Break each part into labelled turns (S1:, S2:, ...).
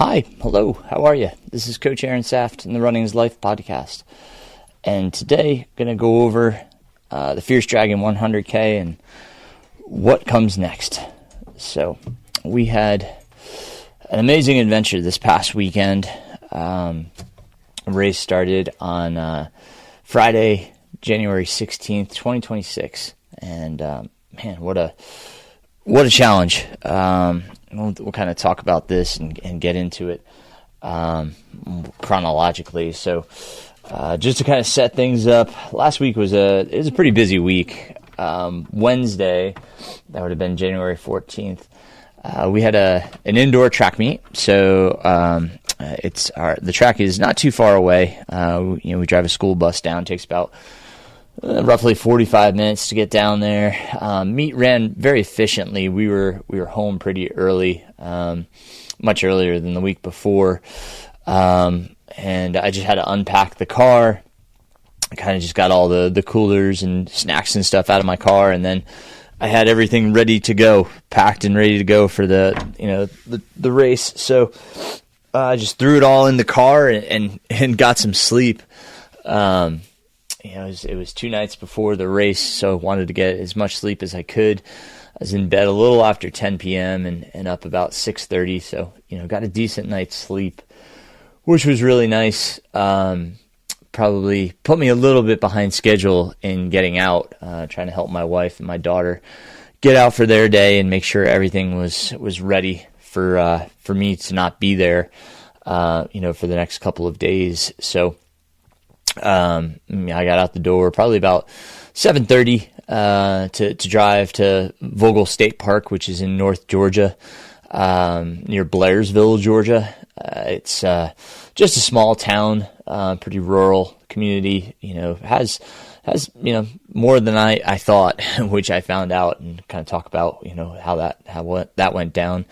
S1: Hi, hello, how are you? This is Coach Aaron Saft in the Running is Life podcast. And today, going to go over the Fierce Dragon 100K and what comes next. So, we had an amazing adventure this past weekend. A race started on Friday, January 16th, 2026. And, man, what a challenge. We'll kind of talk about this and get into it chronologically. So just to kind of set things up, last week was a pretty busy week. Wednesday, that would have been January 14th, we had an indoor track meet. So the track is not too far away. We drive a school bus down. It takes about roughly 45 minutes to get down there. Meet ran very efficiently. We were home pretty early, much earlier than the week before. And I just had to unpack the car. I kind of just got all the coolers and snacks and stuff out of my car, and then I had everything ready to go, packed and ready to go for the race. So I just threw it all in the car and got some sleep. It was 2 nights before the race, so I wanted to get as much sleep as I could. I was in bed a little after 10 p.m. and up about 6:30, so got a decent night's sleep, which was really nice. Probably put me a little bit behind schedule in getting out, trying to help my wife and my daughter get out for their day and make sure everything was ready for me to not be there, for the next couple of days. So I got out the door probably about 7:30 to drive to Vogel State Park, which is in North Georgia, near Blairsville, Georgia. It's just a small town, pretty rural community. Has more than I thought, which I found out and kind of talk about how that went down.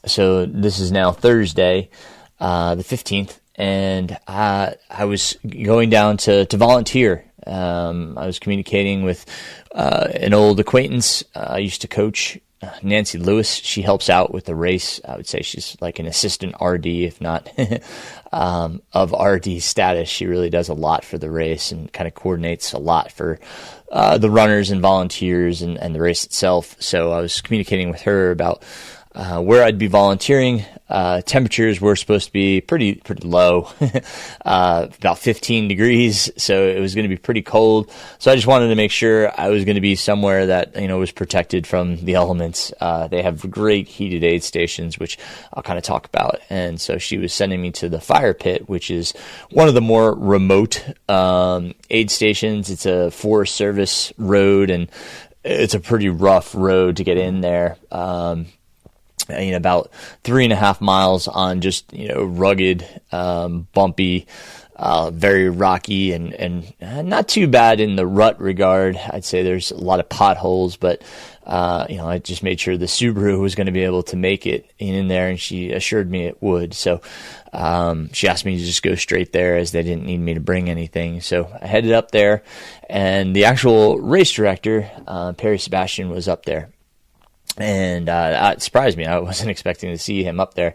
S1: So this is now Thursday, the 15th. And I was going down to volunteer. I was communicating with an old acquaintance. I used to coach, Nancy Lewis. She helps out with the race. I would say she's like an assistant RD, if not of RD status. She really does a lot for the race and kind of coordinates a lot for the runners and volunteers and the race itself. So I was communicating with her about where I'd be volunteering. Temperatures were supposed to be pretty low, about 15 degrees. So it was going to be pretty cold. So I just wanted to make sure I was going to be somewhere that, was protected from the elements. They have great heated aid stations, which I'll kind of talk about. And so she was sending me to the fire pit, which is one of the more remote, aid stations. It's a Forest Service road, and it's a pretty rough road to get in there. About 3.5 miles on just, rugged, bumpy, very rocky and not too bad in the rut regard. I'd say there's a lot of potholes, but, I just made sure the Subaru was going to be able to make it in there, and she assured me it would. So, she asked me to just go straight there as they didn't need me to bring anything. So I headed up there, and the actual race director, Perry Sebastian, was up there. And it surprised me. I wasn't expecting to see him up there.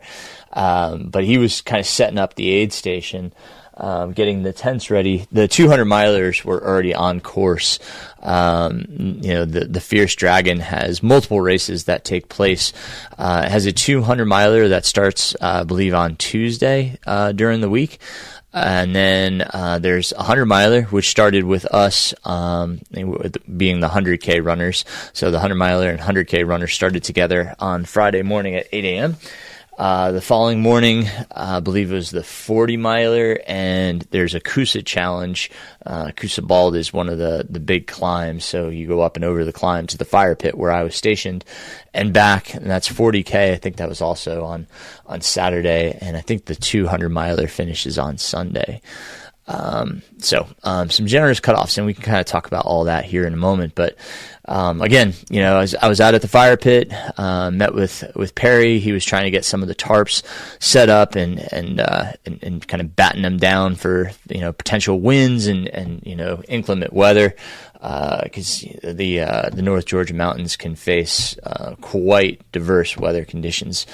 S1: But he was kind of setting up the aid station, getting the tents ready. The 200 milers were already on course. The Fierce Dragon has multiple races that take place. It has a 200 miler that starts, I believe, on Tuesday during the week. And then there's a 100 miler, which started with us being the 100K runners. So the 100 miler and 100K runners started together on Friday morning at 8 a.m. The following morning, I believe it was the 40 miler, and there's a Coosa challenge. Coosa Bald is one of the big climbs. So you go up and over the climb to the fire pit where I was stationed and back, and that's 40K. I think that was also on Saturday, and I think the 200 miler finishes on Sunday. Some generous cutoffs, and we can kind of talk about all that here in a moment, but Again, I was out at the fire pit, met with Perry. He was trying to get some of the tarps set up and kind of batten them down for, potential winds and inclement weather. Because the North Georgia mountains can face quite diverse weather conditions,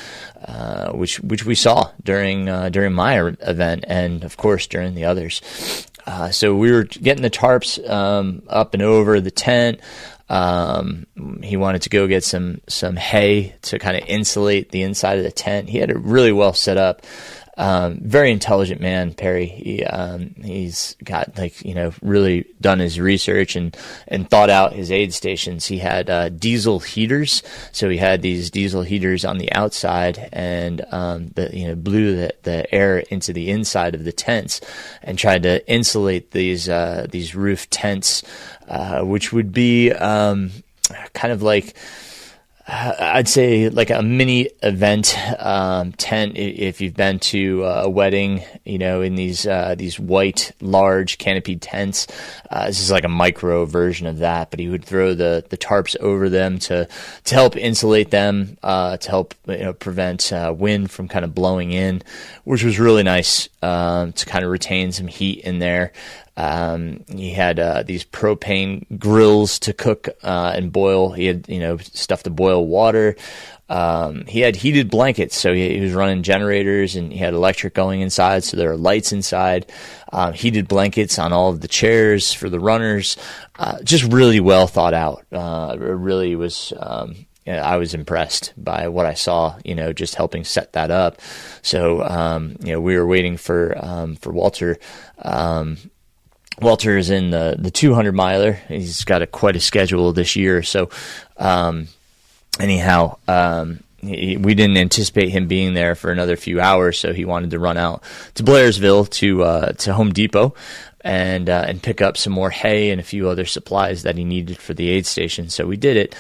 S1: which we saw during my event, and of course during the others. So we were getting the tarps up and over the tent. He wanted to go get some hay to kind of insulate the inside of the tent. He had it really well set up. Very intelligent man, Perry. He's got really done his research and thought out his aid stations. He had diesel heaters, so he had these diesel heaters on the outside and blew the air into the inside of the tents and tried to insulate these roof tents, which would be kind of like, I'd say like a mini event tent. If you've been to a wedding, in these white large canopied tents, this is like a micro version of that. But he would throw the tarps over them to help insulate them, to help prevent wind from kind of blowing in, which was really nice to kind of retain some heat in there. He had these propane grills to cook and boil. He had stuff to boil water. He had heated blankets, so he was running generators, and he had electric going inside, so there are lights inside. Heated blankets on all of the chairs for the runners. Just really well thought out. It really was. I was impressed by what I saw, just helping set that up. So, we were waiting for Walter. Walter is in the 200 miler. He's got quite a schedule this year. So, anyhow, we didn't anticipate him being there for another few hours. So he wanted to run out to Blairsville to Home Depot and pick up some more hay and a few other supplies that he needed for the aid station. So we did it.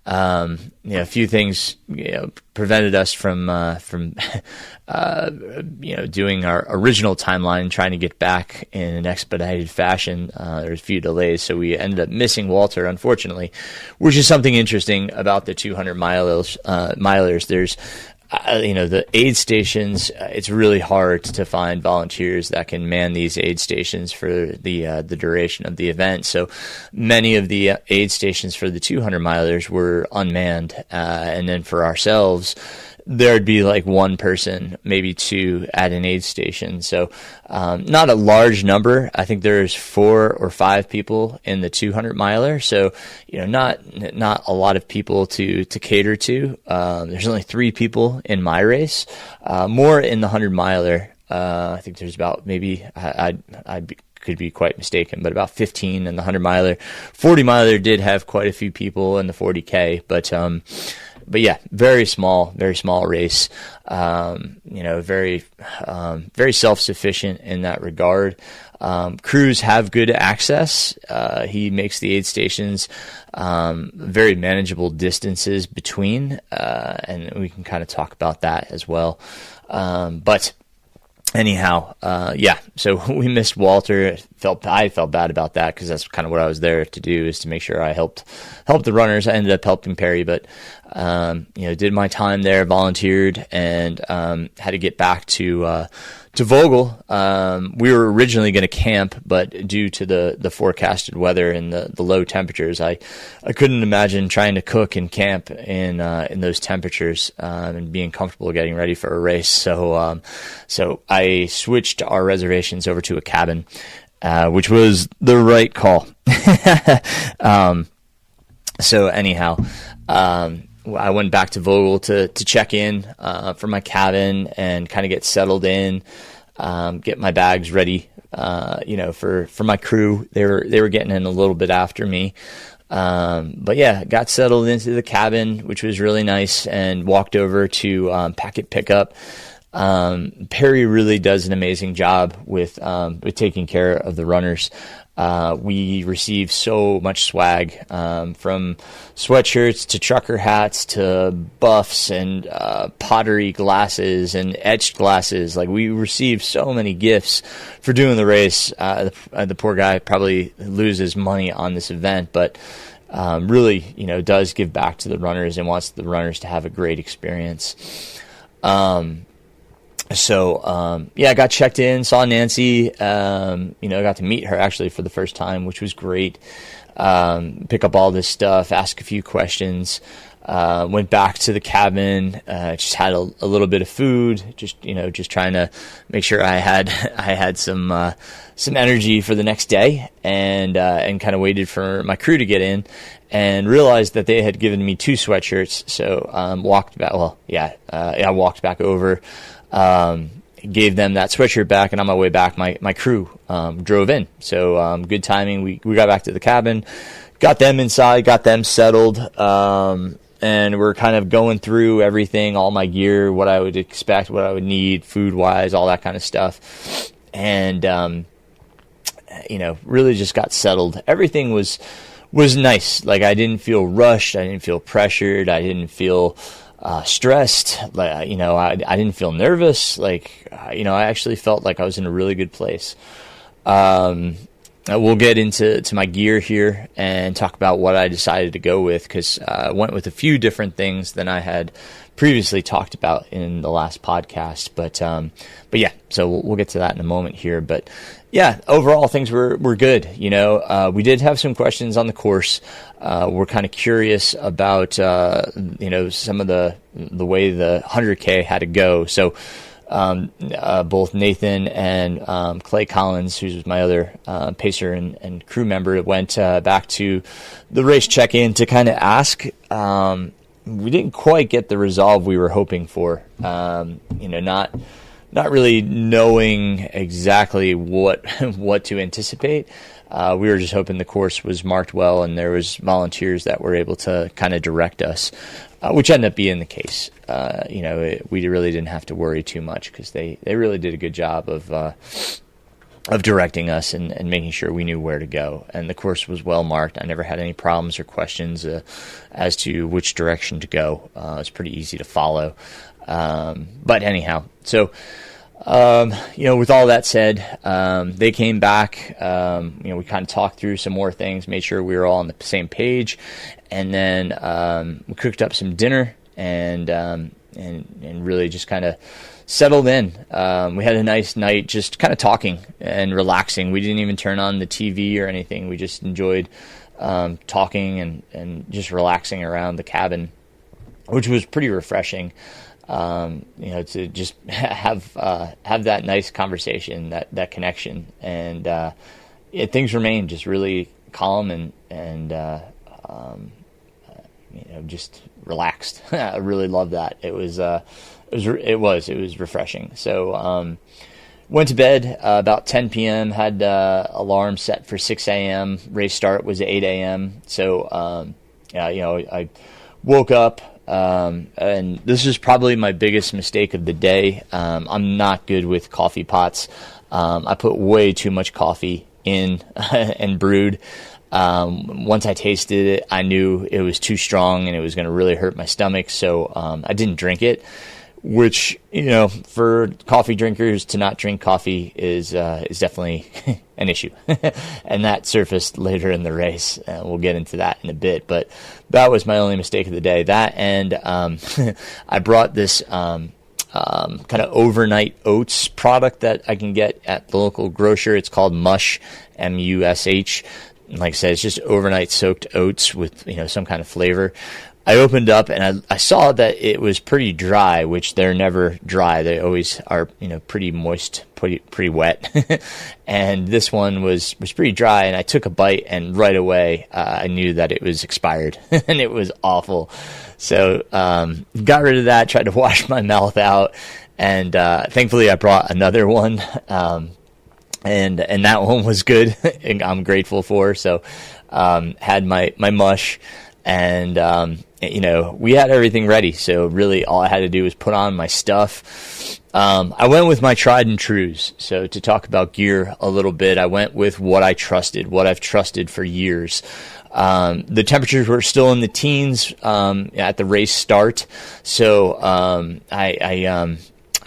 S1: A few things prevented us from doing our original timeline, trying to get back in an expedited fashion. There was a few delays, so we ended up missing Walter, unfortunately, which is something interesting about the 200 milers. There's the aid stations, it's really hard to find volunteers that can man these aid stations for the duration of the event. So many of the aid stations for the 200 milers were unmanned. And then for ourselves, there'd be like one person, maybe two at an aid station. So not a large number. I think there's 4 or 5 people in the 200 miler. So, not a lot of people to cater to. There's only 3 people in my race, more in the 100 miler. I think there's about maybe, could be quite mistaken, but about 15 in the 100 miler. 40 miler did have quite a few people in the 40K, but yeah, very small race. Very self-sufficient in that regard. Crews have good access. He makes the aid stations very manageable distances between, and we can kind of talk about that as well. But anyhow, so we missed Walter. I felt bad about that because that's kind of what I was there to do, is to make sure I helped the runners. I ended up helping Perry, but did my time there, volunteered, and had to get back to Vogel. We were originally going to camp, but due to the forecasted weather and the low temperatures, I couldn't imagine trying to cook and camp in those temperatures and being comfortable getting ready for a race. So I switched our reservations over to a cabin, which was the right call. So anyhow, I went back to Vogel to check in for my cabin and kind of get settled in, get my bags ready, for my crew. They were getting in a little bit after me. But yeah, got settled into the cabin, which was really nice, and walked over to packet pickup. Perry really does an amazing job with taking care of the runners. We receive so much swag, from sweatshirts to trucker hats to buffs and pottery glasses and etched glasses. Like, we receive so many gifts for doing the race. The poor guy probably loses money on this event, but really, does give back to the runners and wants the runners to have a great experience. I got checked in, saw Nancy, got to meet her actually for the first time, which was great. Pick up all this stuff, ask a few questions, went back to the cabin, just had a little bit of food, just trying to make sure I had some energy for the next day, and kind of waited for my crew to get in, and realized that they had given me 2 sweatshirts. So, walked back over, gave them that sweatshirt back, and on my way back, my crew drove in. So good timing. We got back to the cabin, got them inside, got them settled, and we're kind of going through everything, all my gear, what I would expect, what I would need, food-wise, all that kind of stuff. And, really just got settled. Everything was nice. Like, I didn't feel rushed. I didn't feel pressured. I didn't feel stressed. I didn't feel nervous. I actually felt like I was in a really good place. We'll get into my gear here and talk about what I decided to go with, because I went with a few different things than I had previously talked about in the last podcast. But yeah, so we'll get to that in a moment here. But yeah, overall things were good. We did have some questions on the course. We're kind of curious about some of the way the 100K had to go. So both Nathan and Clay Collins, who's my other pacer and crew member, went back to the race check-in to kind of ask. We didn't quite get the resolve we were hoping for. Not really knowing exactly what to anticipate. We were just hoping the course was marked well and there was volunteers that were able to kind of direct us, which ended up being the case. We really didn't have to worry too much, because they really did a good job of directing us and making sure we knew where to go. And the course was well marked. I never had any problems or questions as to which direction to go. It was pretty easy to follow. But anyhow, so with all that said, they came back. We kind of talked through some more things, made sure we were all on the same page, and then we cooked up some dinner and really just kind of settled in. We had a nice night just kind of talking and relaxing. We didn't even turn on the TV or anything. We just enjoyed talking and just relaxing around the cabin, which was pretty refreshing. To just have that nice conversation, that connection, and things remained just really calm and just relaxed. I really loved that. It was refreshing. So went to bed about 10 p.m. Had alarm set for 6 a.m. Race start was at 8 a.m. So I woke up. And this is probably my biggest mistake of the day. I'm not good with coffee pots. I put way too much coffee in and brewed. Once I tasted it, I knew it was too strong and it was going to really hurt my stomach. So I didn't drink it, which, for coffee drinkers to not drink coffee is definitely an issue. And that surfaced later in the race. We'll get into that in a bit, but that was my only mistake of the day. That, and I brought this kind of overnight oats product that I can get at the local grocer. It's called Mush, M-U-S-H. Like I said, it's just overnight soaked oats with, some kind of flavor. I opened up and I saw that it was pretty dry, which they're never dry. They always are, pretty moist, pretty wet. And this one was pretty dry, and I took a bite, and right away I knew that it was expired and it was awful. So got rid of that, tried to wash my mouth out, and thankfully I brought another one. And that one was good. And I'm grateful for. So had my mush. And, we had everything ready. So really all I had to do was put on my stuff. I went with my tried and trues. So to talk about gear a little bit, I went with what I trusted, what I've trusted for years. The temperatures were still in the teens, at the race start. So, I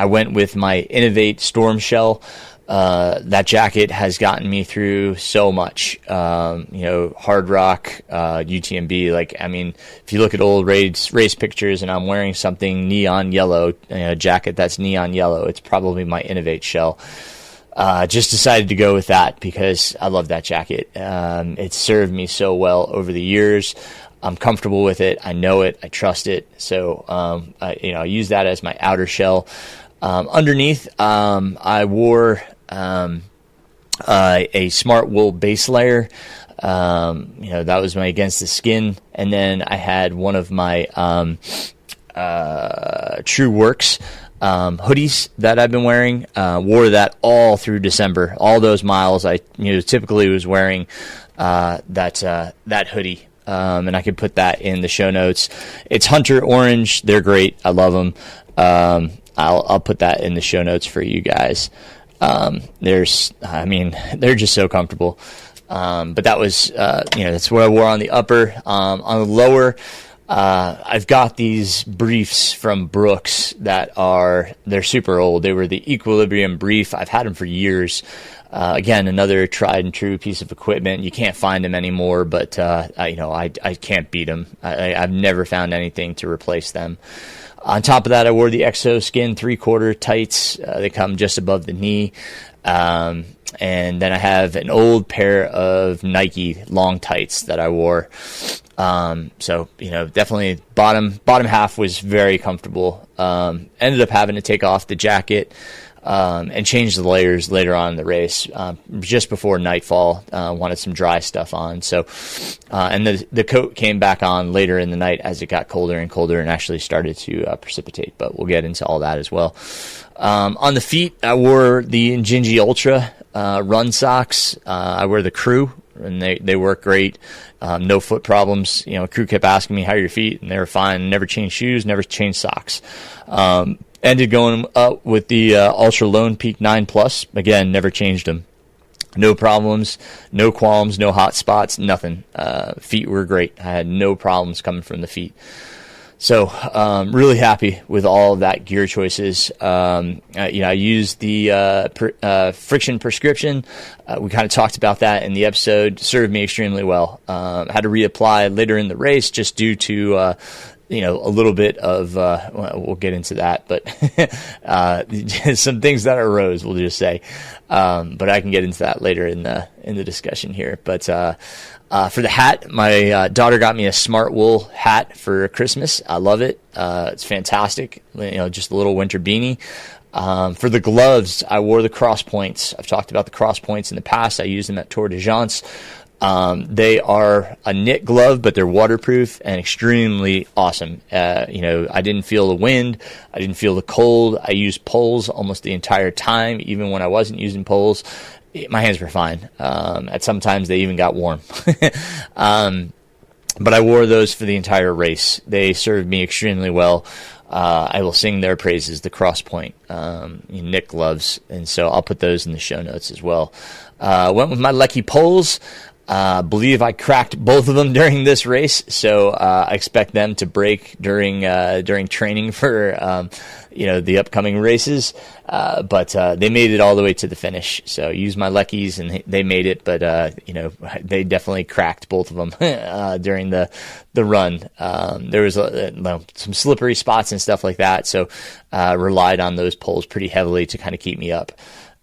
S1: went with my Innovate Storm Shell. that jacket has gotten me through so much. Hard rock, UTMB. Like, I mean, if you look at old race pictures and I'm wearing something neon yellow, jacket that's neon yellow, it's probably my Innovate shell. Just decided to go with that because I love that jacket. It's served me so well over the years. I'm comfortable with it. I know it. I trust it. So, I use that as my outer shell. Underneath, I wore a smart wool base layer. That was my Against the Skin. And then I had one of my True Works hoodies that I've been wearing. Wore that all through December. All those miles I typically was wearing that hoodie. And I could put that in the show notes. It's Hunter Orange. They're great. I love them. I'll put that in the show notes for you guys. They're just so comfortable. But that was, that's what I wore on the upper. On the lower, I've got these briefs from Brooks they're super old. They were the Equilibrium brief. I've had them for years. Again, another tried and true piece of equipment. You can't find them anymore, but, I can't beat them. I've never found anything to replace them. On top of that, I wore the Exoskin 3/4 tights. They come just above the knee. And then I have an old pair of Nike long tights that I wore. Definitely bottom half was very comfortable. Ended up having to take off the jacket, and change the layers later on in the race, just before nightfall. Wanted some dry stuff on. So, and the coat came back on later in the night as it got colder and colder and actually started to precipitate, but we'll get into all that as well. On the feet, I wore the Injinji Ultra run socks. I wear the Crew, and they work great. No foot problems. Crew kept asking me, how are your feet? And they were fine. Never changed shoes, never changed socks. Ended going up with the Ultra Lone Peak 9 Plus. Again, never changed them. No problems, no qualms, no hot spots, nothing. Feet were great. I had no problems coming from the feet. So, really happy with all of that gear choices. I used the friction prescription. We kind of talked about that in the episode. Served me extremely well. Had to reapply later in the race just due to a little bit of, we'll get into that, but some things that arose, we'll just say. But I can get into that later in the discussion here. But for the hat, my daughter got me a smart wool hat for Christmas. I love it. It's fantastic. Just a little winter beanie. For the gloves, I wore the cross points. I've talked about the cross points in the past. I used them at Tour de France. They are a knit glove, but they're waterproof and extremely awesome. I didn't feel the wind. I didn't feel the cold. I used poles almost the entire time. Even when I wasn't using poles, my hands were fine. At some times they even got warm. But I wore those for the entire race. They served me extremely well. I will sing their praises, the Crosspoint knit gloves. And so I'll put those in the show notes as well. Went with my Lecky poles. Believe I cracked both of them during this race, so I expect them to break during training for the upcoming races. But they made it all the way to the finish. So used my Leckies and they made it, but they definitely cracked both of them during the run. There was some slippery spots and stuff like that, so relied on those poles pretty heavily to kind of keep me up.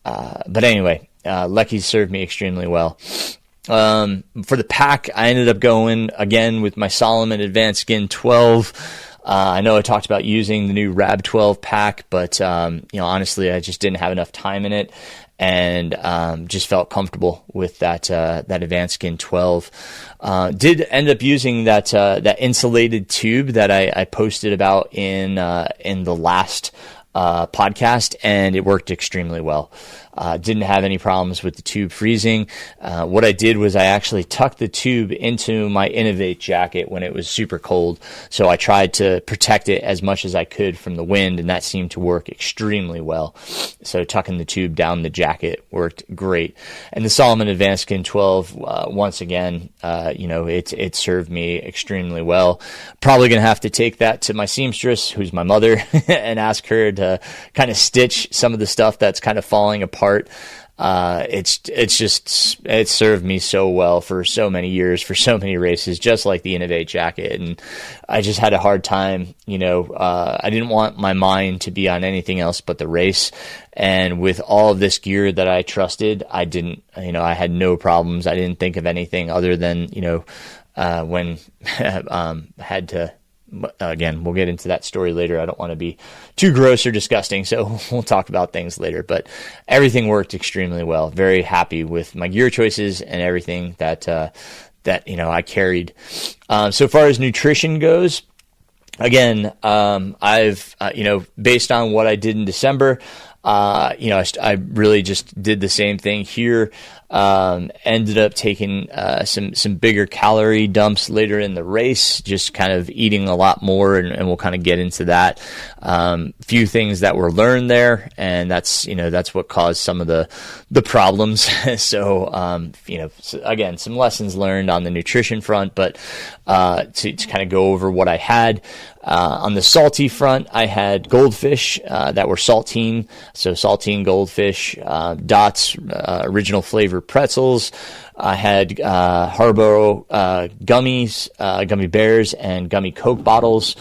S1: But anyway, Leckies served me extremely well. For the pack, I ended up going again with my Solomon Advanced Skin 12. I know I talked about using the new Rab 12 pack, but honestly, I just didn't have enough time in it, and just felt comfortable with that Advanced Skin 12. Did end up using that insulated tube that I posted about in the last podcast, and it worked extremely well. Didn't have any problems with the tube freezing. What I did was I actually tucked the tube into my Innovate jacket when it was super cold. So I tried to protect it as much as I could from the wind, and that seemed to work extremely well. So tucking the tube down the jacket worked great. And the Solomon Advanced Skin 12, once again, it served me extremely well. Probably going to have to take that to my seamstress, who's my mother, and ask her to kind of stitch some of the stuff that's kind of falling apart. It served me so well for so many years, for so many races, just like the Innovate jacket. And I just had a hard time, I didn't want my mind to be on anything else but the race. And with all of this gear that I trusted, I had no problems. I didn't think of anything other than, when had to. Again, we'll get into that story later. I don't want to be too gross or disgusting, so we'll talk about things later. But everything worked extremely well. Very happy with my gear choices and everything that I carried. So far as nutrition goes, again, I've based on what I did in December, I really just did the same thing here. Ended up taking some bigger calorie dumps later in the race, just kind of eating a lot more, and we'll kind of get into that. Few things that were learned there, and that's what caused some of the problems. So again, some lessons learned on the nutrition front, but to kind of go over what I had. On the salty front, I had goldfish that were saltine, so saltine goldfish, Dots original flavor pretzels. I had Haribo gummies, gummy bears, and gummy Coke bottles.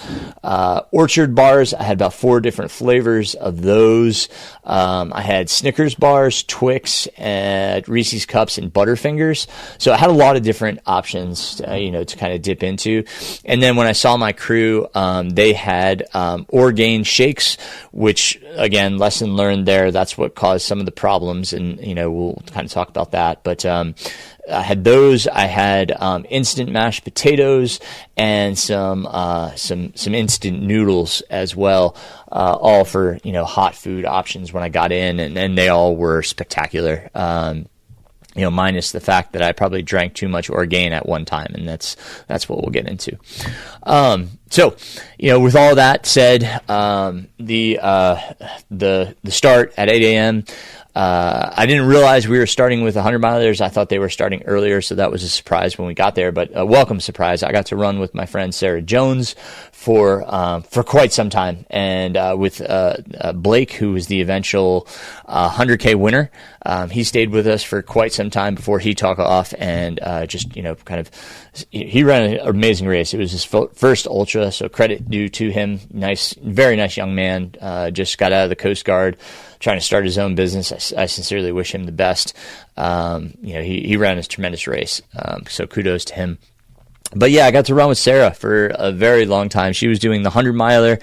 S1: Orchard bars, I had about 4 different flavors of those. I had Snickers bars, Twix, and Reese's Cups, and Butterfingers. So I had a lot of different options, to kind of dip into. And then when I saw my crew, they had Orgain shakes, which, again, lesson learned there. That's what caused some of the problems, and we'll kind of talk about that. But I had those. I had instant mashed potatoes and some instant noodles as well, all for hot food options when I got in, and they all were spectacular. Minus the fact that I probably drank too much Orgain at one time, and that's what we'll get into. So, with all that said, the start at 8 a.m., I didn't realize we were starting with 100 milers. I thought they were starting earlier, so that was a surprise when we got there, but a welcome surprise. I got to run with my friend Sarah Jones for quite some time, and with Blake, who was the eventual 100K winner. He stayed with us for quite some time before he took off, and he ran an amazing race. It was his first ultra, so credit due to him. Very nice young man. Just got out of the Coast Guard, trying to start his own business. I sincerely wish him the best. He ran a tremendous race, so kudos to him. But yeah, I got to run with Sarah for a very long time. She was doing the 100 miler.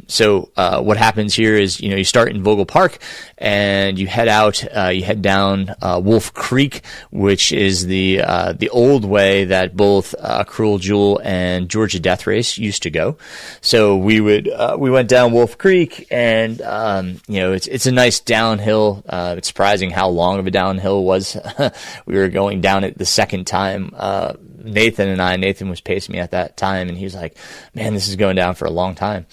S1: So what happens here is, you start in Vogel Park and you head out, you head down, Wolf Creek, which is the old way that both, Cruel Jewel and Georgia Death Race used to go. So we went down Wolf Creek and, it's a nice downhill. It's surprising how long of a downhill it was. We were going down it the second time, Nathan was pacing me at that time, and he was like, man, this is going down for a long time.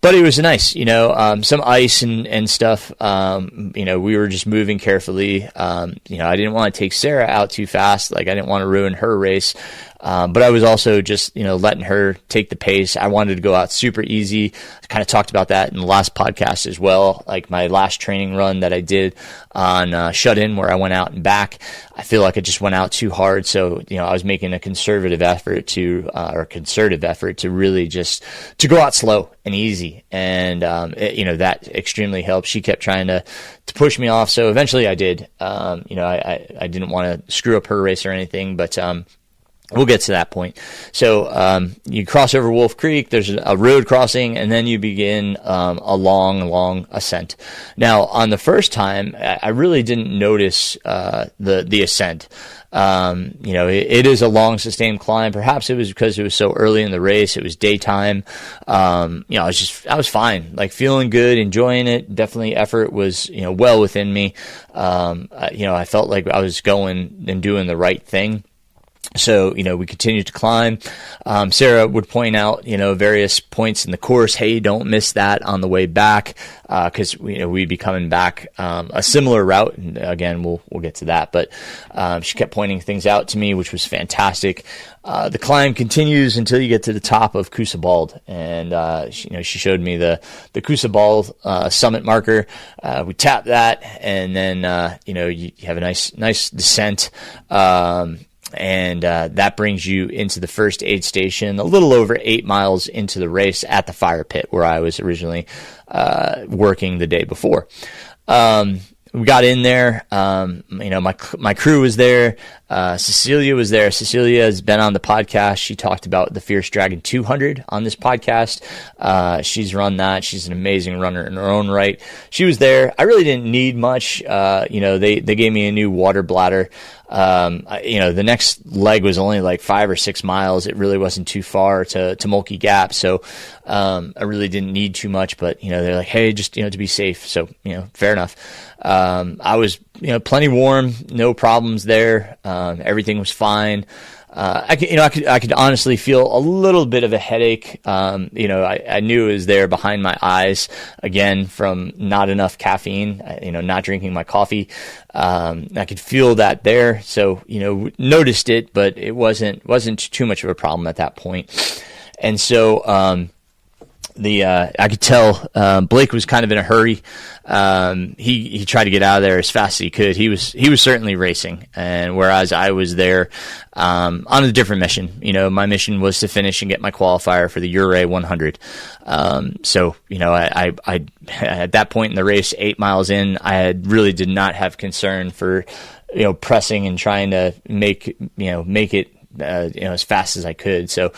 S1: But it was nice, some ice and stuff. We were just moving carefully. I didn't want to take Sarah out too fast. Like, I didn't want to ruin her race. But I was also just, letting her take the pace. I wanted to go out super easy. I kind of talked about that in the last podcast as well. Like my last training run that I did on Shut In, where I went out and back, I feel like I just went out too hard. So, I was making a concerted effort to really just to go out slow and easy. And, that extremely helped. She kept trying to push me off. So eventually I did. I didn't want to screw up her race or anything, but, we'll get to that point. So you cross over Wolf Creek, there's a road crossing, and then you begin a long ascent. Now, on the first time, I really didn't notice the ascent. It is a long, sustained climb. Perhaps it was because it was so early in the race. It was daytime. I was fine, like feeling good, enjoying it. Definitely effort was, well within me. I felt like I was going and doing the right thing. So, we continued to climb. Sarah would point out, various points in the course. Hey, don't miss that on the way back, because we'd be coming back a similar route. And again, we'll get to that. But she kept pointing things out to me, which was fantastic. The climb continues until you get to the top of Kusabald, and she showed me the Kusabald summit marker. We tap that, and then you have a nice descent. And that brings you into the first aid station, a little over 8 miles into the race at the fire pit where I was originally working the day before. We got in there. My crew was there. Cecilia was there. Cecilia has been on the podcast. She talked about the Fierce Dragon 200 on this podcast. She's run that. She's an amazing runner in her own right. She was there. I really didn't need much. They gave me a new water bladder. The next leg was only like 5 or 6 miles. It really wasn't too far to Mulkey Gap. So, I really didn't need too much, but, they're like, hey, just, to be safe. So, fair enough. I was, plenty warm, no problems there. Everything was fine. I could honestly feel a little bit of a headache. I knew it was there behind my eyes, again, from not enough caffeine, not drinking my coffee. I could feel that there. So, noticed it, but it wasn't too much of a problem at that point. And so, I could tell, Blake was kind of in a hurry. He tried to get out of there as fast as he could. He was certainly racing. And whereas I was there, on a different mission, my mission was to finish and get my qualifier for the Uray 100. So, I at that point in the race, 8 miles in, I really did not have concern for, pressing and trying to make it, as fast as I could. So,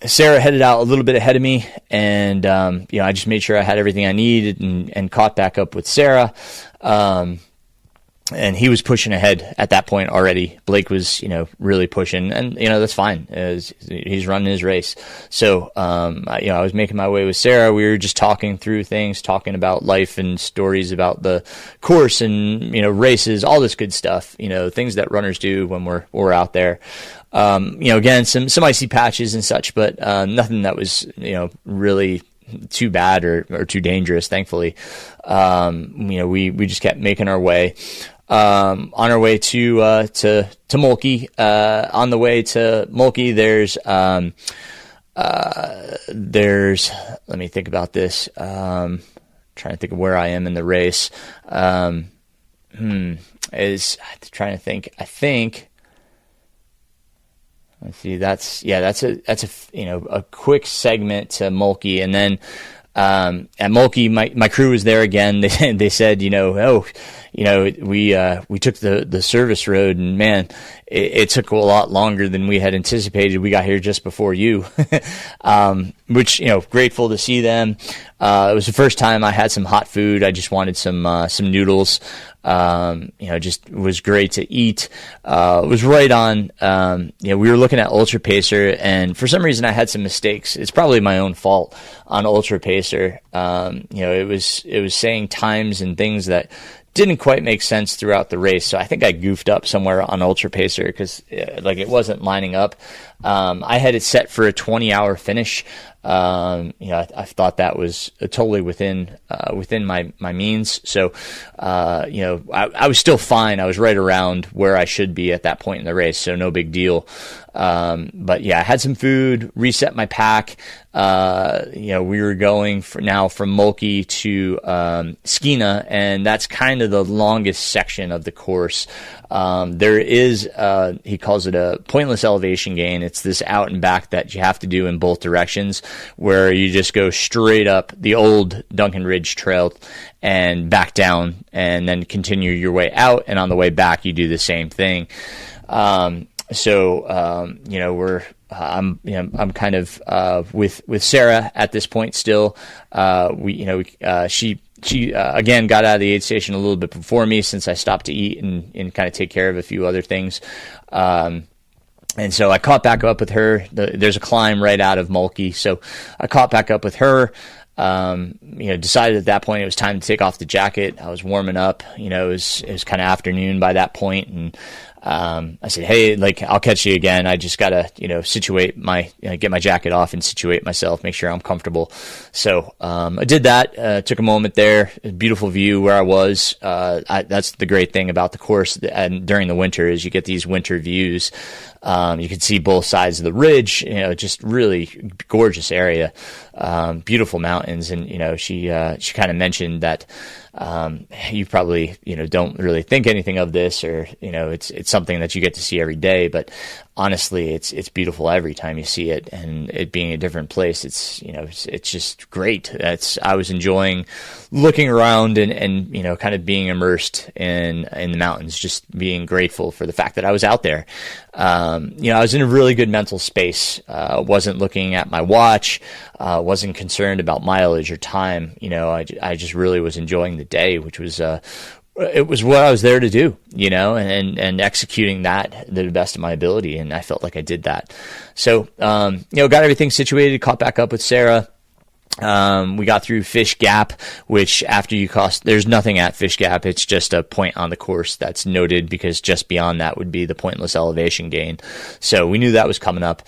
S1: Sarah headed out a little bit ahead of me, and I just made sure I had everything I needed and caught back up with Sarah. And he was pushing ahead at that point already. Blake was, really pushing, and that's fine. He's running his race. So, I was making my way with Sarah. We were just talking through things, talking about life and stories about the course and races, all this good stuff. Things that runners do when we're out there. Again, some icy patches and such, but nothing that was really too bad or too dangerous. Thankfully, we just kept making our way. On our way to Mulkey. On the way to Mulkey, there's let me think about this. Trying to think of where I am in the race. Is trying to think. I think. Let's see. That's a quick segment to Mulkey, and then at Mulkey, my crew was there again. They said, we took the service road, and man, it took a lot longer than we had anticipated. We got here just before you, which, grateful to see them. It was the first time I had some hot food. I just wanted some noodles. Just was great to eat. It was right on. We were looking at Ultra Pacer, and for some reason I had some mistakes. It's probably my own fault on Ultra Pacer. It was saying times and things that didn't quite make sense throughout the race. So I think I goofed up somewhere on Ultra Pacer because it wasn't lining up. I had it set for a 20-hour finish. I thought that was totally within my means. So, I was still fine. I was right around where I should be at that point in the race. So no big deal. But yeah, I had some food, reset my pack. We were going from Mulkey to Skeena, and that's kind of the longest section of the course. There is, he calls it a pointless elevation gain. It's this out and back that you have to do in both directions, where you just go straight up the old Duncan Ridge Trail and back down, and then continue your way out. And on the way back, you do the same thing. I'm kind of with Sarah at this point still. She again got out of the aid station a little bit before me, since I stopped to eat and kind of take care of a few other things. And so I caught back up with her. There's a climb right out of Mulkey, so I caught back up with her. Decided at that point it was time to take off the jacket. I was warming up. It was kind of afternoon by that point, and I said, hey, like, I'll catch you again. I just gotta, situate get my jacket off and situate myself, make sure I'm comfortable. So, I did that, took a moment there, a beautiful view where I was. That's the great thing about the course, and during the winter is you get these winter views. You can see both sides of the ridge, just really gorgeous area, beautiful mountains. And, she kind of mentioned that, you probably, don't really think anything of this, or, it's something that you get to see every day, but honestly, it's beautiful every time you see it, and it being a different place, it's just great. I was enjoying looking around and kind of being immersed in the mountains, just being grateful for the fact that I was out there. I was in a really good mental space. Wasn't looking at my watch, wasn't concerned about mileage or time. I just really was enjoying the day, which was, it was what I was there to do, and executing that to the best of my ability. And I felt like I did that. So, got everything situated, caught back up with Sarah. We got through Fish Gap, which after you there's nothing at Fish Gap. It's just a point on the course that's noted, because just beyond that would be the pointless elevation gain. So we knew that was coming up.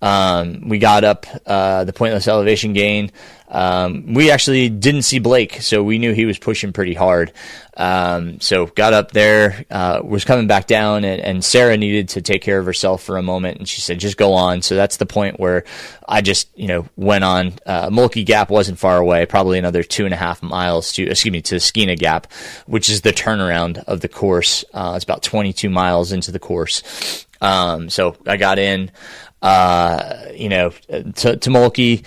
S1: We got up, the pointless elevation gain. We actually didn't see Blake, so we knew he was pushing pretty hard. So got up there, was coming back down, and Sarah needed to take care of herself for a moment, and she said, just go on. So that's the point where I just, went on. Mulkey Gap wasn't far away, probably another 2.5 miles to Skeena Gap, which is the turnaround of the course. It's about 22 miles into the course. So I got in, to Mulkey,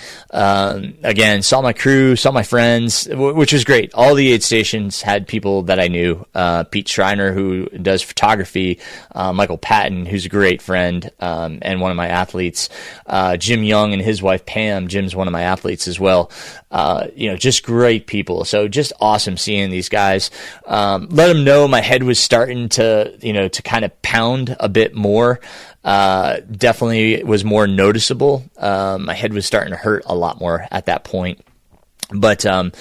S1: again, saw my crew, saw my friends, which was great. All the aid stations had people that I knew, Pete Schreiner, who does photography, Michael Patton, who's a great friend, and one of my athletes, Jim Young and his wife Pam. Jim's one of my athletes as well. Just great people. So just awesome seeing these guys. Let them know my head was starting to, to kind of pound a bit more. Definitely was more noticeable. My head was starting to hurt a lot more at that point. But, I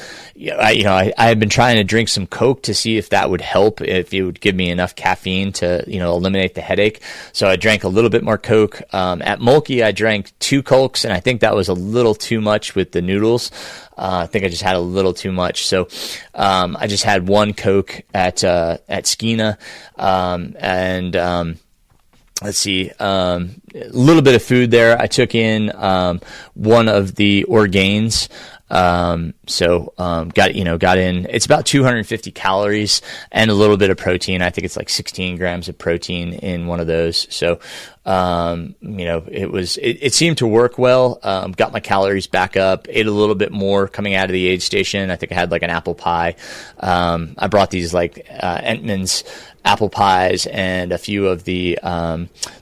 S1: had been trying to drink some Coke to see if that would help, if it would give me enough caffeine to, eliminate the headache. So I drank a little bit more Coke. At Mulkey, I drank 2 Cokes, and I think that was a little too much with the noodles. I think I just had a little too much. So, I just had 1 Coke at Skeena, let's see, a little bit of food there. I took in, one of the Orgains. Got in, it's about 250 calories and a little bit of protein. I think it's like 16 grams of protein in one of those. So, it seemed to work well. Got my calories back up, ate a little bit more coming out of the aid station. I think I had like an apple pie. I brought these like, Entman's apple pies and a few of the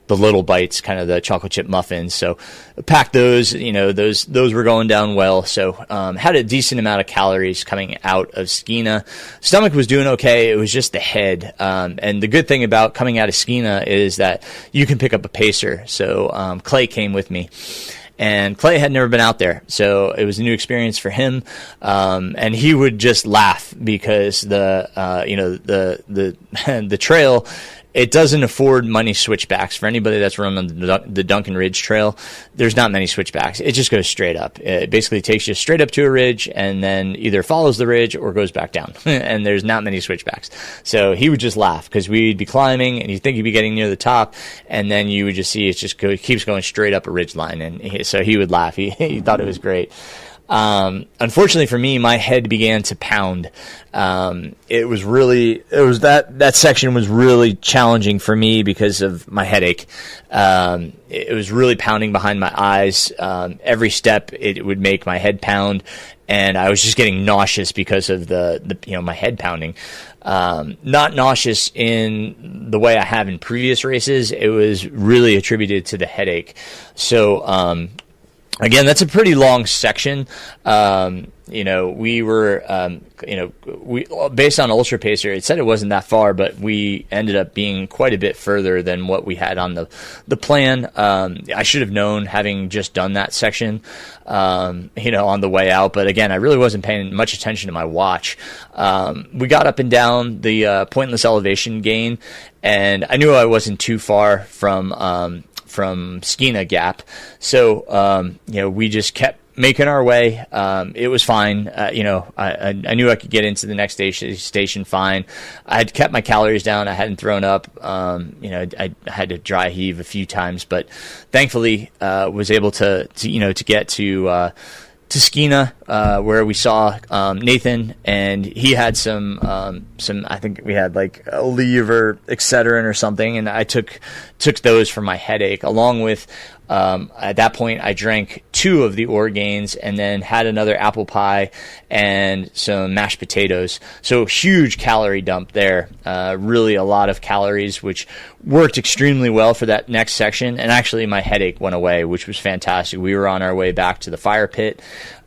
S1: little bites, kind of the chocolate chip muffins. So packed those, those were going down well. So, had a decent amount of calories coming out of Skeena. Stomach was doing okay. It was just the head. And the good thing about coming out of Skeena is that you can pick up a pacer. So, Clay came with me. And Clay had never been out there, so it was a new experience for him. And he would just laugh because the trail, it doesn't afford many switchbacks. For anybody that's run on the Duncan Ridge Trail, there's not many switchbacks. It just goes straight up. It basically takes you straight up to a ridge and then either follows the ridge or goes back down. And there's not many switchbacks. So he would just laugh because we'd be climbing and you'd think you'd be getting near the top, and then you would just see it keeps going straight up a ridge line. And so he would laugh. He thought it was great. Unfortunately for me, my head began to pound. That section was really challenging for me because of my headache. It was really pounding behind my eyes. Every step it would make my head pound, and I was just getting nauseous because of my head pounding. Not nauseous in the way I have in previous races. It was really attributed to the headache. So, Again, that's a pretty long section. We were, we based on Ultra Pacer, it said it wasn't that far, but we ended up being quite a bit further than what we had on the plan. I should have known, having just done that section, on the way out. But again, I really wasn't paying much attention to my watch. We got up and down the pointless elevation gain, and I knew I wasn't too far from Skeena Gap. So, we just kept making our way. It was fine. I knew I could get into the next station fine. I had kept my calories down. I hadn't thrown up. I had to dry heave a few times, but thankfully, was able to get to Skeena, where we saw Nathan, and he had some I think we had like a lever Excedrin or something, and I took those for my headache, along with at that point I drank 2 of the Orgains and then had another apple pie and some mashed potatoes. So huge calorie dump there, really a lot of calories, which worked extremely well for that next section. And actually my headache went away, which was fantastic. We were on our way back to the fire pit.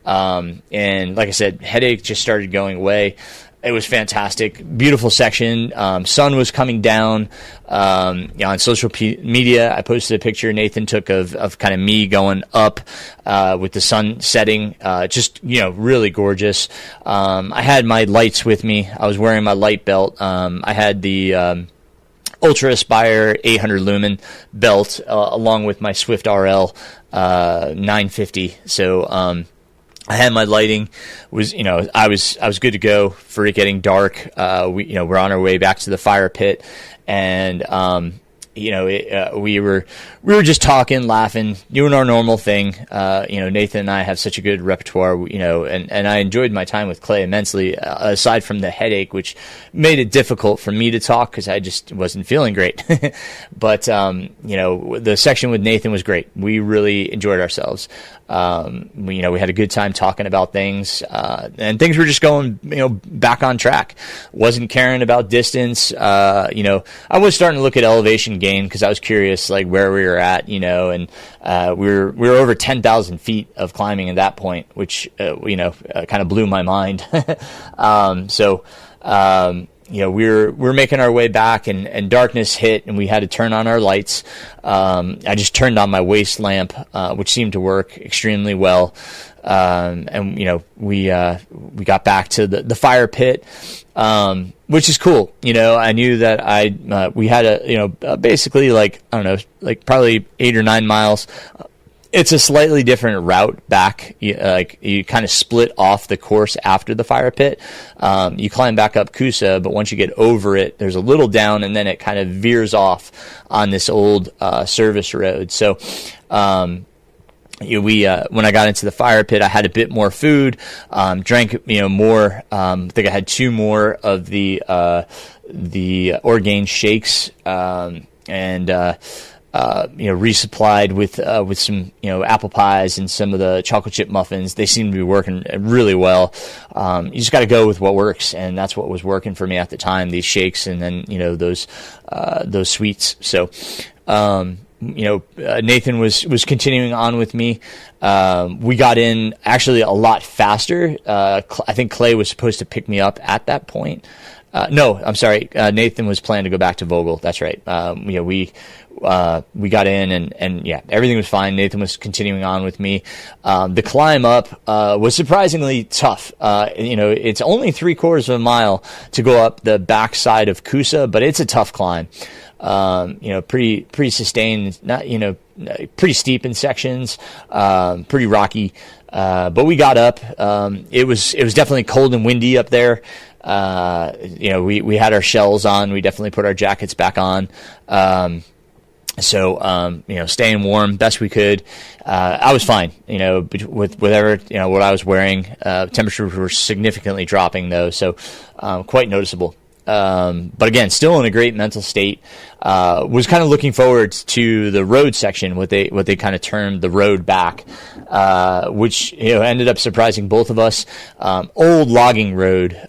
S1: And like I said, headache just started going away. It was fantastic. Beautiful section. Sun was coming down. On social media, I posted a picture Nathan took of kind of me going up, with the sun setting. Just, really gorgeous. I had my lights with me. I was wearing my light belt. I had the, Ultra Aspire 800 lumen belt, along with my Swift RL, 950. So, I had my lighting, I was good to go for it getting dark. We're on our way back to the fire pit, and we were just talking, laughing, doing our normal thing. Nathan and I have such a good repertoire, and I enjoyed my time with Clay immensely, aside from the headache, which made it difficult for me to talk because I just wasn't feeling great. But, the section with Nathan was great. We really enjoyed ourselves. We had a good time talking about things, and things were just going, back on track. Wasn't caring about distance. I was starting to look at elevation gain because I was curious, like, where we were at, and we were over 10,000 feet of climbing at that point, which kind of blew my mind. We're making our way back, and darkness hit, and we had to turn on our lights. I just turned on my waist lamp, which seemed to work extremely well. We got back to the fire pit, which is cool. I knew that we had basically probably 8 or 9 miles. It's a slightly different route back. You kind of split off the course after the fire pit. You climb back up Coosa, but once you get over it, there's a little down, and then it kind of veers off on this old service road. So, when I got into the fire pit, I had a bit more food, drank more. I think I had 2 more of the Orgain shakes, resupplied with some, apple pies and some of the chocolate chip muffins. They seem to be working really well. You just got to go with what works, and that's what was working for me at the time, these shakes, and then, those sweets. So, Nathan was continuing on with me. We got in actually a lot faster. I think Clay was supposed to pick me up at that point. No, I'm sorry. Nathan was planning to go back to Vogel. That's right. We got in, and everything was fine. Nathan was continuing on with me. The climb up was surprisingly tough. It's only 3/4 of a mile to go up the backside of Coosa, but it's a tough climb. Pretty sustained, not, pretty steep in sections, pretty rocky. But we got up. It was definitely cold and windy up there. We had our shells on. We definitely put our jackets back on. Staying warm best we could. I was fine, with whatever, what I was wearing. Temperatures were significantly dropping though, so, quite noticeable. But again, still in a great mental state. Was kind of looking forward to the road section, what they kind of termed the road back, which ended up surprising both of us. Old logging road,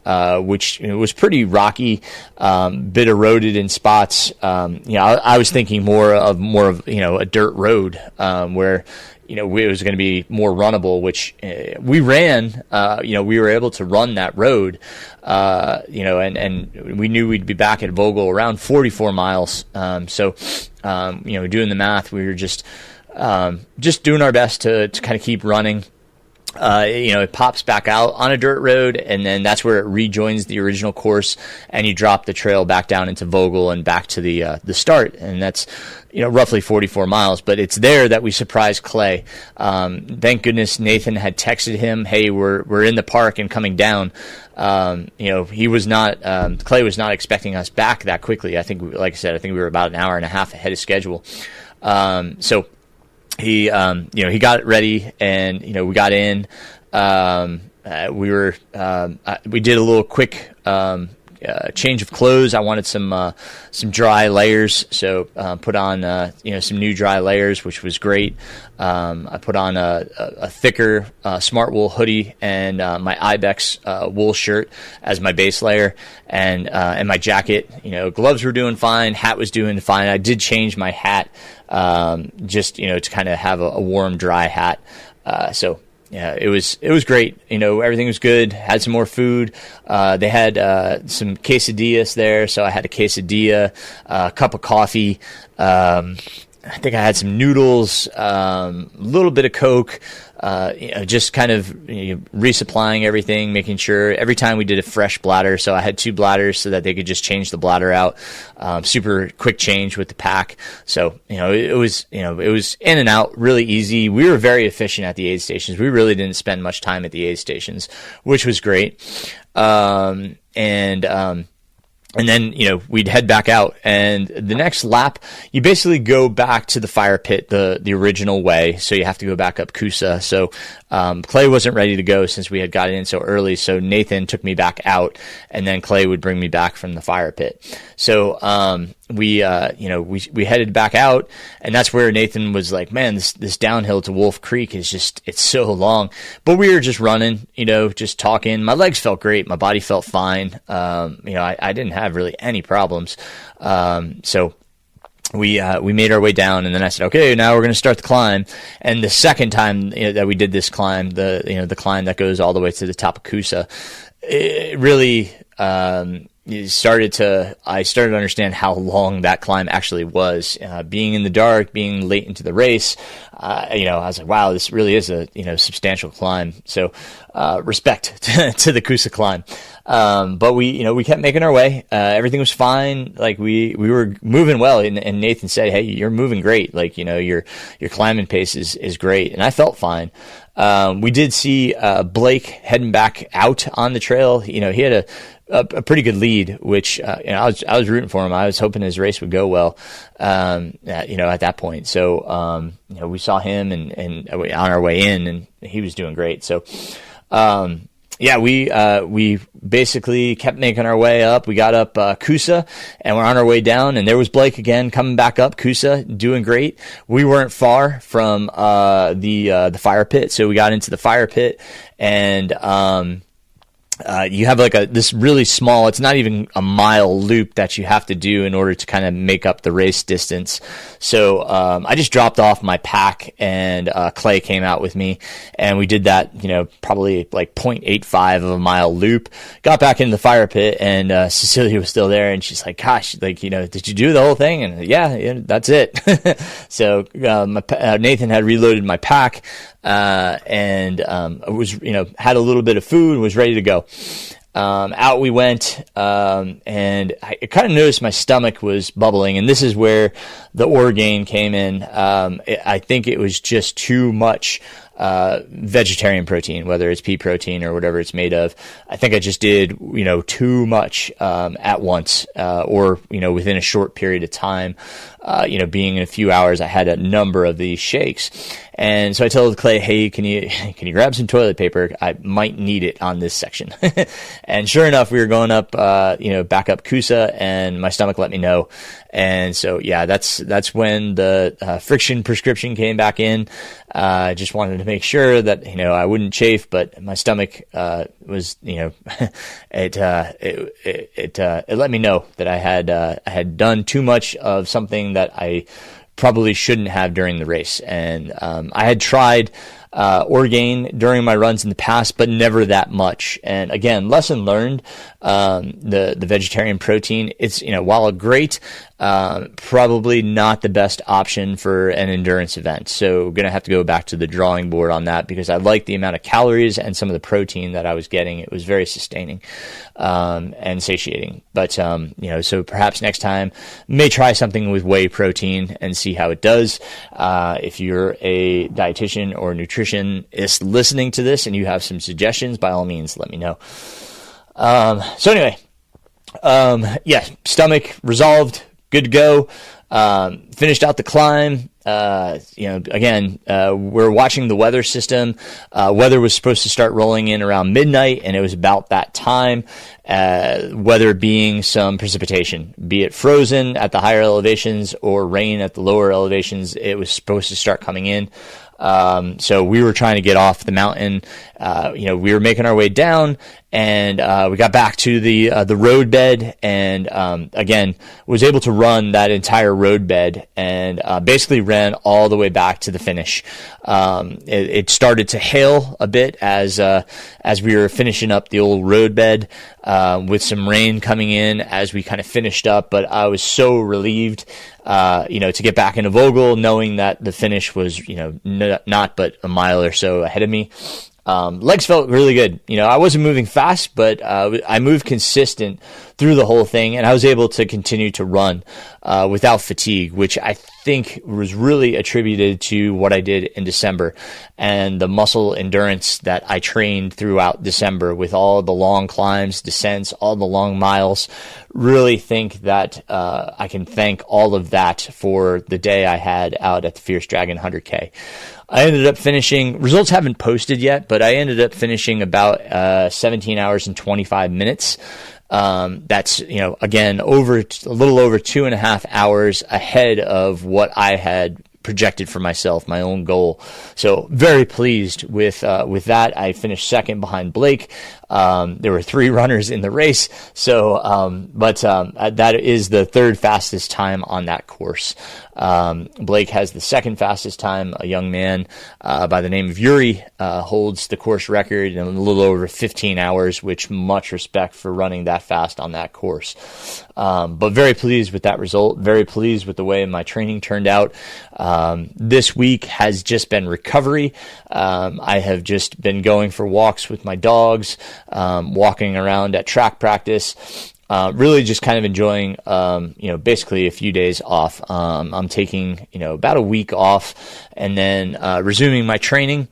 S1: which was pretty rocky, bit eroded in spots. I was thinking more of a dirt road, where it was going to be more runnable, which we ran. We were able to run that road, and we knew we'd be back at Vogel around 44 miles. So doing the math, we were just doing our best to kind of keep running. It pops back out on a dirt road, and then that's where it rejoins the original course, and you drop the trail back down into Vogel and back to the start, and that's roughly 44 miles. But it's there that we surprised Clay. Thank goodness Nathan had texted him, "Hey, we're in the park and coming down." He was not Clay was not expecting us back that quickly. I think, like I said, we were about an hour and a half ahead of schedule. So he got it ready, and we got in. We did a little quick change of clothes. I wanted some dry layers, so put on some new dry layers, which was great. I put on a thicker Smart Wool hoodie and my Ibex wool shirt as my base layer, and my jacket. Gloves were doing fine, hat was doing fine. I did change my hat just to kind of have a warm, dry hat. So yeah, it was great. Everything was good. Had some more food. They had some quesadillas there, so I had a quesadilla, a cup of coffee. I think I had some noodles, a little bit of Coke. Just kind of resupplying everything, making sure every time we did a fresh bladder. So I had 2 bladders so that they could just change the bladder out. Super quick change with the pack. So, it was in and out really easy. We were very efficient at the aid stations. We really didn't spend much time at the aid stations, which was great. And then, we'd head back out, and the next lap, you basically go back to the fire pit the original way. So you have to go back up Coosa. So, Clay wasn't ready to go since we had got in so early. So Nathan took me back out, and then Clay would bring me back from the fire pit. So, we headed back out, and that's where Nathan was like, man, this downhill to Wolf Creek is it's so long. But we were just running, just talking. My legs felt great. My body felt fine. I didn't have really any problems. So we made our way down, and then I said, okay, now we're going to start the climb. And the second time that we did this climb, the climb that goes all the way to the top of Coosa, it really, I started to understand how long that climb actually was. Being in the dark, being late into the race, I was like, wow, this really is a substantial climb. So respect to the Coosa climb. But we kept making our way. Everything was fine. Like we were moving well, and Nathan said, hey, you're moving great. Like your climbing pace is great, and I felt fine. We did see Blake heading back out on the trail. He had a pretty good lead, which I was rooting for him. I was hoping his race would go well, at that point. So we saw him and on our way in, and he was doing great. So we basically kept making our way up. We got up Coosa, and we're on our way down, and there was Blake again coming back up Coosa, doing great. We weren't far from the fire pit, so we got into the fire pit, and you have like this really small, it's not even a mile loop that you have to do in order to kind of make up the race distance. So I just dropped off my pack, and Clay came out with me, and we did that, probably like 0.85 of a mile loop. Got back into the fire pit, and Cecilia was still there, and she's like, gosh, did you do the whole thing? And yeah, that's it. So Nathan had reloaded my pack, and was, had a little bit of food, was ready to go. Out we went, and I kind of noticed my stomach was bubbling, and this is where the Orgain came in. I think it was just too much vegetarian protein, whether it's pea protein or whatever it's made of. I think I just did, too much at once, or within a short period of time. Being in a few hours, I had a number of these shakes. And so I told Clay, hey, can you grab some toilet paper? I might need it on this section. And sure enough, we were going up, back up Coosa, and my stomach let me know. And so, yeah, that's when the friction prescription came back in. I just wanted to make sure that, I wouldn't chafe, but my stomach, was, it let me know that I had done too much of something that I probably shouldn't have during the race. And I had tried Orgain during my runs in the past, but never that much. And again, lesson learned, the vegetarian protein, it's, while a great, probably not the best option for an endurance event. So going to have to go back to the drawing board on that, because I like the amount of calories and some of the protein that I was getting. It was very sustaining, and satiating. But, so perhaps next time may try something with whey protein and see how it does. If you're a dietitian or nutritionist listening to this and you have some suggestions, by all means, let me know. So anyway, stomach resolved, good to go. Finished out the climb. Again, we're watching the weather system. Weather was supposed to start rolling in around midnight, and it was about that time. Weather being some precipitation, be it frozen at the higher elevations or rain at the lower elevations, it was supposed to start coming in. So we were trying to get off the mountain. We were making our way down, and we got back to the road bed, and again was able to run that entire road bed, and basically ran all the way back to the finish. It started to hail a bit as we were finishing up the old road bed, with some rain coming in as we kind of finished up. But I was so relieved, to get back into Vogel, knowing that the finish was, not but a mile or so ahead of me. Legs felt really good. I wasn't moving fast, but I moved consistent through the whole thing, and I was able to continue to run without fatigue, which I think was really attributed to what I did in December and the muscle endurance that I trained throughout December with all the long climbs, descents, all the long miles. Really think that I can thank all of that for the day I had out at the Fierce Dragon 100K. I ended up finishing, results haven't posted yet, but I ended up finishing about 17 hours and 25 minutes. That's, again, a little over 2.5 hours ahead of what I had projected for myself, my own goal. So very pleased with that. I finished second behind Blake. There were 3 runners in the race. So, that is the third fastest time on that course. Blake has the second fastest time. A young man, by the name of Yuri, holds the course record in a little over 15 hours, which much respect for running that fast on that course. But very pleased with that result. Very pleased with the way my training turned out. This week has just been recovery. I have just been going for walks with my dogs, walking around at track practice. Really just kind of enjoying, basically a few days off. I'm taking, about a week off, and then resuming my training.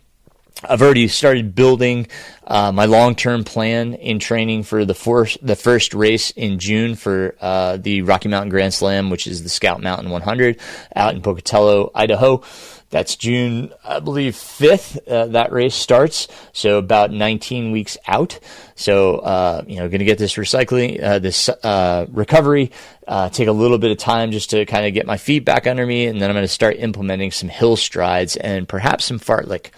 S1: I've already started building my long-term plan in training for the first race in June for the Rocky Mountain Grand Slam, which is the Scout Mountain 100 out in Pocatello, Idaho. That's June, I believe, 5th, that race starts, so about 19 weeks out. So, going to get this recovery, take a little bit of time just to kind of get my feet back under me, and then I'm going to start implementing some hill strides and perhaps some fartlek.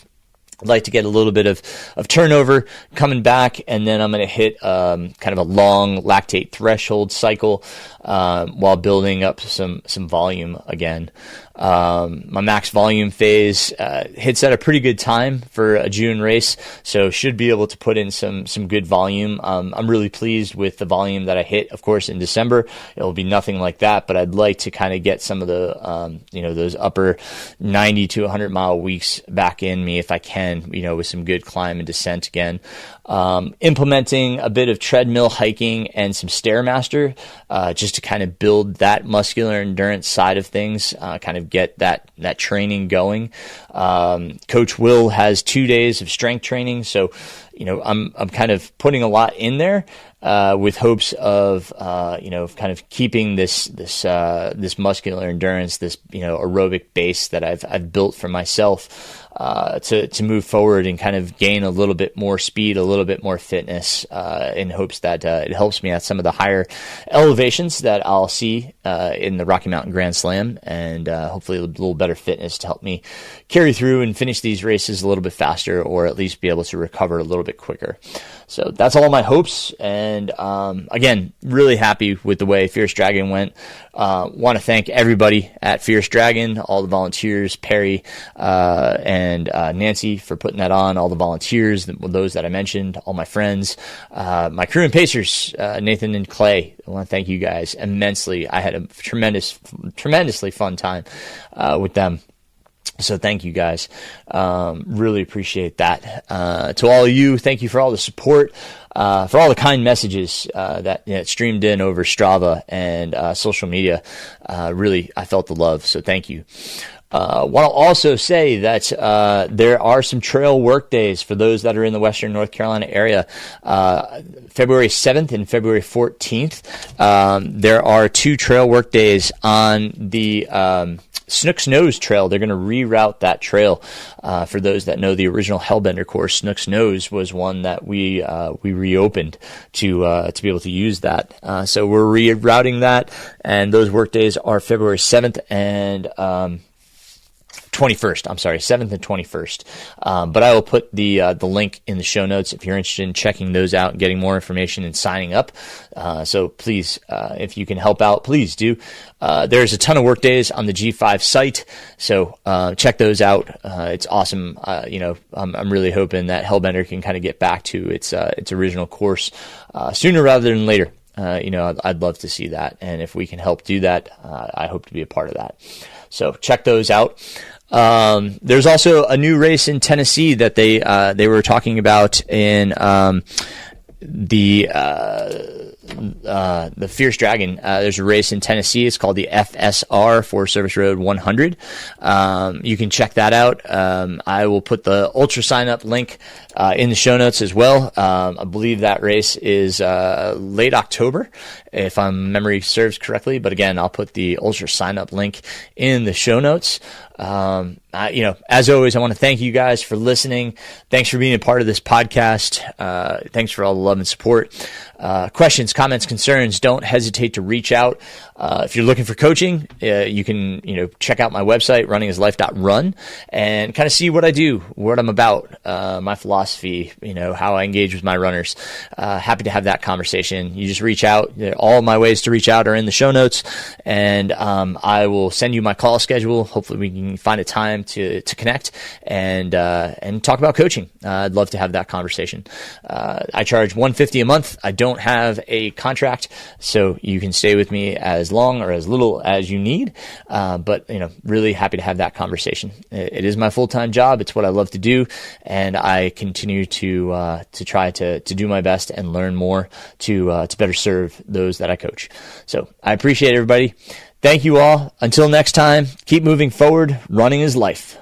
S1: I'd like to get a little bit of turnover coming back, and then I'm going to hit kind of a long lactate threshold cycle while building up some volume again. My max volume phase hits at a pretty good time for a June race, so should be able to put in some good volume. I'm really pleased with the volume that I hit. Of course, in December it'll be nothing like that, but I'd like to kind of get some of the those upper 90 to 100 mile weeks back in me if I can, with some good climb and descent again. Implementing a bit of treadmill hiking and some Stairmaster, just to kind of build that muscular endurance side of things, kind of get that training going. Coach Will has 2 days of strength training, so I'm kind of putting a lot in there with hopes of kind of keeping this muscular endurance, this aerobic base that I've built for myself to move forward and kind of gain a little bit more speed, a little bit more fitness, in hopes that it helps me at some of the higher elevations that I'll see in the Rocky Mountain Grand Slam, and hopefully a little better fitness to help me carry through and finish these races a little bit faster, or at least be able to recover a little little bit quicker. So that's all my hopes. And again, really happy with the way Fierce Dragon went. Want to thank everybody at Fierce Dragon, all the volunteers, Perry and Nancy for putting that on, all the volunteers, those that I mentioned, all my friends, my crew and pacers, Nathan and Clay. I want to thank you guys immensely. I had a tremendously fun time with them. So thank you guys. Really appreciate that. To all of you, thank you for all the support, for all the kind messages that streamed in over Strava and social media. Really, I felt the love. So thank you. Want to also say that there are some trail work days for those that are in the Western North Carolina area. February 7th and February 14th, there are 2 trail work days on the Snook's Nose Trail. They're going to reroute that trail. For those that know the original Hellbender course, Snook's Nose was one that we reopened to be able to use that. So we're rerouting that, and those work days are February 7th and 21st. I'm sorry, 7th and 21st. But I will put the link in the show notes if you're interested in checking those out and getting more information and signing up. So please, if you can help out, please do. There's a ton of work days on the G5 site, so check those out. It's awesome. I'm really hoping that Hellbender can kind of get back to its original course sooner rather than later. I'd love to see that, and if we can help do that, I hope to be a part of that. So check those out. There's also a new race in Tennessee that they were talking about in the Fierce Dragon. There's a race in Tennessee. It's called the FSR, Forest Service Road 100. You can check that out. I will put the ultra sign up link in the show notes as well. I believe that race is late October, if memory serves correctly. But again, I'll put the ultra sign up link in the show notes. As always, I want to thank you guys for listening. Thanks for being a part of this podcast. Thanks for all the love and support. Questions, comments, concerns, don't hesitate to reach out. If you're looking for coaching, you can, check out my website, runningislife.run, and kind of see what I do, what I'm about, my philosophy, how I engage with my runners. Happy to have that conversation. You just reach out. All my ways to reach out are in the show notes, and I will send you my call schedule. Hopefully we can find a time to connect and talk about coaching. I'd love to have that conversation. I charge $150 a month. I don't have a contract, so you can stay with me as long or as little as you need. But really happy to have that conversation. It is my full-time job. It's what I love to do, and I continue to try to do my best and learn more to better serve those that I coach. So I appreciate everybody. Thank you all. Until next time, keep moving forward. Running is life.